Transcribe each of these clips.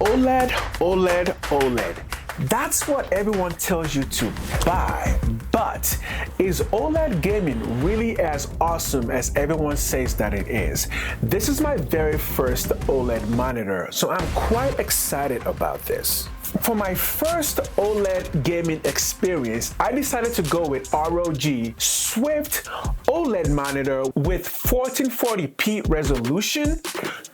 OLED, OLED, OLED. That's what everyone tells you to buy. But is OLED gaming really as awesome as everyone says that it is? This is my very first OLED monitor, so I'm quite excited about this. For my first OLED gaming experience, I decided to go with ROG Swift OLED monitor with 1440p resolution,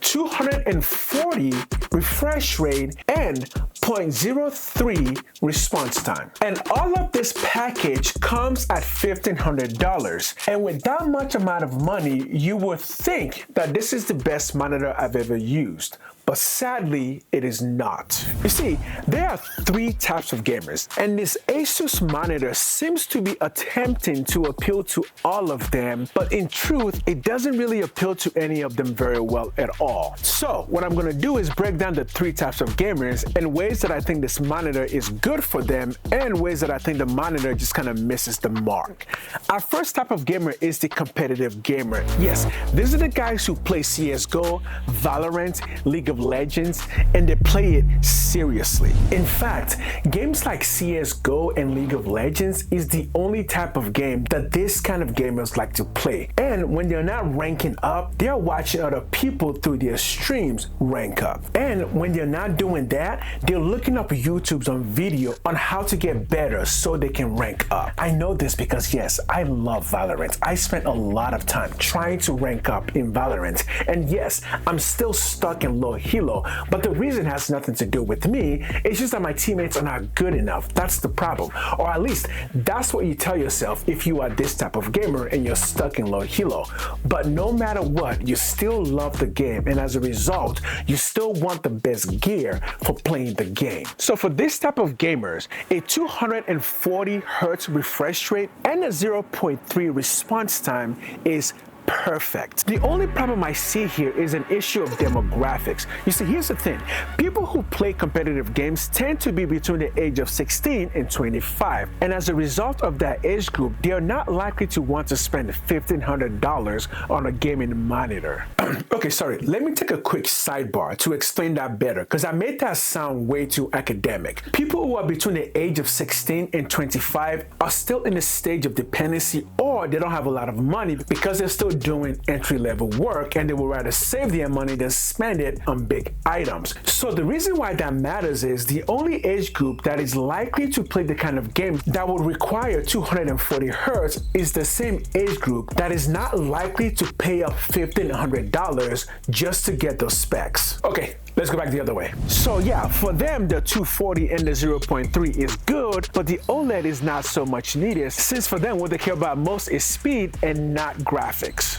240 refresh rate, and 0.03 response time. And all of this package comes at $1,500. And with that much amount of money, you would think that this is the best monitor I've ever used. But sadly, it is not. You see, there are three types of gamers, and this Asus monitor seems to be attempting to appeal to all of them, but in truth, it doesn't really appeal to any of them very well at all. So what I'm gonna do is break down the three types of gamers and ways that I think this monitor is good for them and ways that I think the monitor just kind of misses the mark. Our first type of gamer is the competitive gamer. Yes, these are the guys who play CSGO, Valorant, League of Legends, and they play it seriously. In fact, games like CSGO and League of Legends is the only type of game that this kind of gamers like to play. And when they're not ranking up, they're watching other people through their streams rank up. And when they're not doing that, they're looking up YouTubes on video on how to get better so they can rank up. I know this because yes, I love Valorant. I spent a lot of time trying to rank up in Valorant. And yes, I'm still stuck in low Hilo, but the reason has nothing to do with me. It's just that my teammates are not good enough. That's the problem. Or at least that's what you tell yourself if you are this type of gamer and you're stuck in low Hilo. But no matter what, you still love the game, and as a result, you still want the best gear for playing the game. So for this type of gamers, a 240 Hertz refresh rate and a 0.3 response time is perfect. The only problem I see here is an issue of demographics. You see, here's the thing. People who play competitive games tend to be between the age of 16 and 25. And as a result of that age group, they are not likely to want to spend $1,500 on a gaming monitor. Okay, sorry. Let me take a quick sidebar to explain that better, because I made that sound way too academic. People who are between the age of 16 and 25 are still in a stage of dependency, or they don't have a lot of money because they're still doing entry-level work and they would rather save their money than spend it on big items. So the reason why that matters is the only age group that is likely to play the kind of game that would require 240 Hertz is the same age group that is not likely to pay up $1,500 just to get those specs. Okay, let's go back the other way. So yeah, for them, the 240 and the 0.3 is good, but the OLED is not so much needed, since for them, what they care about most is speed and not graphics.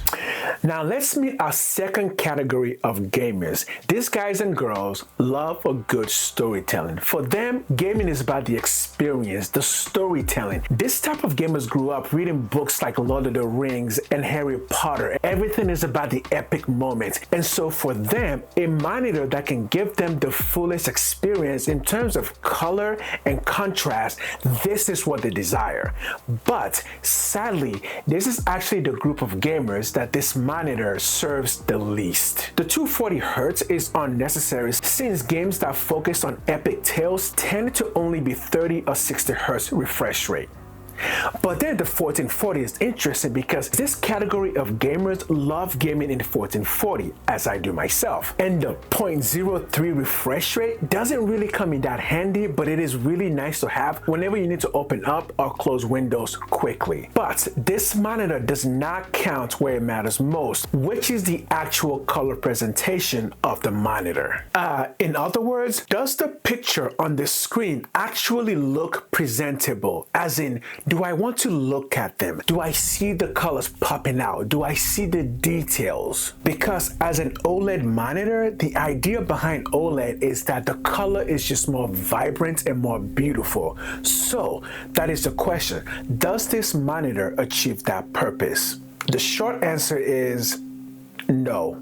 Now let's meet our second category of gamers. These guys and girls love a good storytelling. For them, gaming is about the experience, the storytelling. This type of gamers grew up reading books like Lord of the Rings and Harry Potter. Everything is about the epic moments. And so for them, a monitor that can give them the fullest experience in terms of color and contrast, this is what they desire. But sadly, this is actually the group of gamers that this monitor serves the least. The 240 Hertz is unnecessary since games that focus on epic tales tend to only be 30 or 60 Hertz refresh rate. But then the 1440 is interesting because this category of gamers love gaming in 1440, as I do myself. And the 0.03 refresh rate doesn't really come in that handy, but it is really nice to have whenever you need to open up or close windows quickly. But this monitor does not count where it matters most, which is the actual color presentation of the monitor. In other words, does the picture on the screen actually look presentable? As in, do I want to look at them? Do I see the colors popping out? Do I see the details? Because as an OLED monitor, the idea behind OLED is that the color is just more vibrant and more beautiful. So that is the question. Does this monitor achieve that purpose? The short answer is no.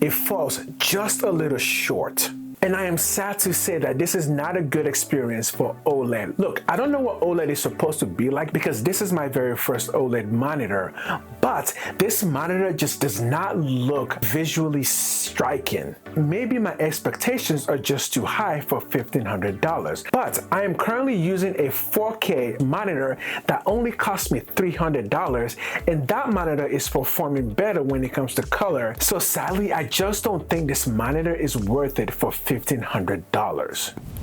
It falls just a little short. And I am sad to say that this is not a good experience for OLED. Look, I don't know what OLED is supposed to be like because this is my very first OLED monitor, but this monitor just does not look visually striking. Maybe my expectations are just too high for $1,500, but I am currently using a 4K monitor that only cost me $300, and that monitor is performing better when it comes to color. So sadly, I just don't think this monitor is worth it for $1,500.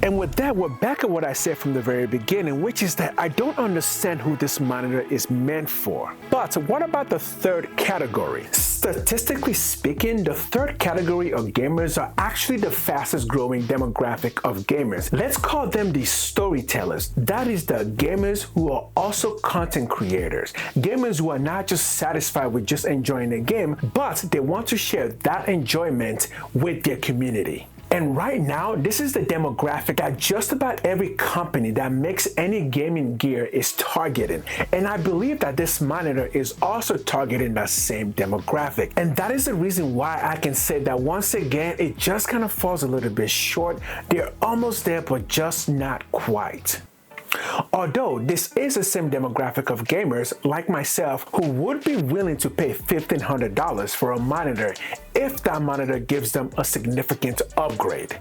And with that, we're back at what I said from the very beginning, which is that I don't understand who this monitor is meant for. But what about the third category? Statistically speaking, the third category of gamers are actually the fastest growing demographic of gamers. Let's call them the storytellers. That is the gamers who are also content creators. Gamers who are not just satisfied with just enjoying the game, but they want to share that enjoyment with their community. And right now, this is the demographic that just about every company that makes any gaming gear is targeting. And I believe that this monitor is also targeting that same demographic. And that is the reason why I can say that once again, it just kind of falls a little bit short. They're almost there, but just not quite. Although this is the same demographic of gamers like myself who would be willing to pay $1,500 for a monitor if that monitor gives them a significant upgrade.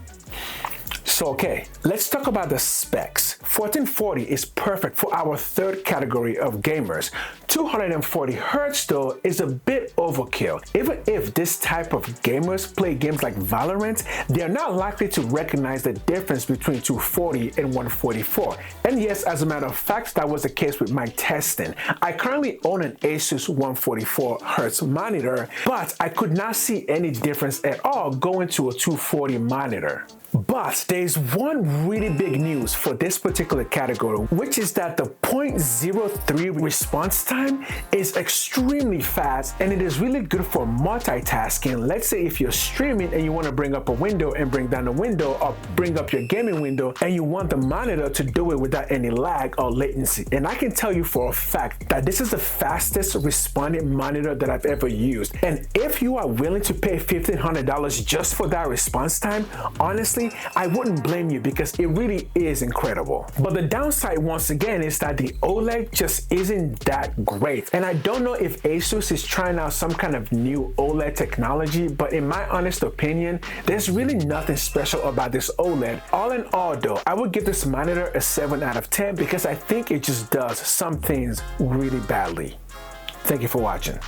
So okay, let's talk about the specs. 1440 is perfect for our third category of gamers. 240 Hz though is a bit overkill. Even if this type of gamers play games like Valorant, they are not likely to recognize the difference between 240 and 144. And yes, as a matter of fact, that was the case with my testing. I currently own an Asus 144 Hz monitor, but I could not see any difference at all going to a 240 monitor. But there's one really big news for this particular category, which is that the 0.03 response time is extremely fast, and it is really good for multitasking. Let's say if you're streaming and you want to bring up a window and bring down a window, or bring up your gaming window, and you want the monitor to do it without any lag or latency. And I can tell you for a fact that this is the fastest responding monitor that I've ever used. And if you are willing to pay $1,500 just for that response time, honestly, I wouldn't blame you because it really is incredible. But the downside once again is that the OLED just isn't that great. And I don't know if Asus is trying out some kind of new OLED technology, but in my honest opinion, there's really nothing special about this OLED. All in all though, I would give this monitor a 7 out of 10 because I think it just does some things really badly. Thank you for watching.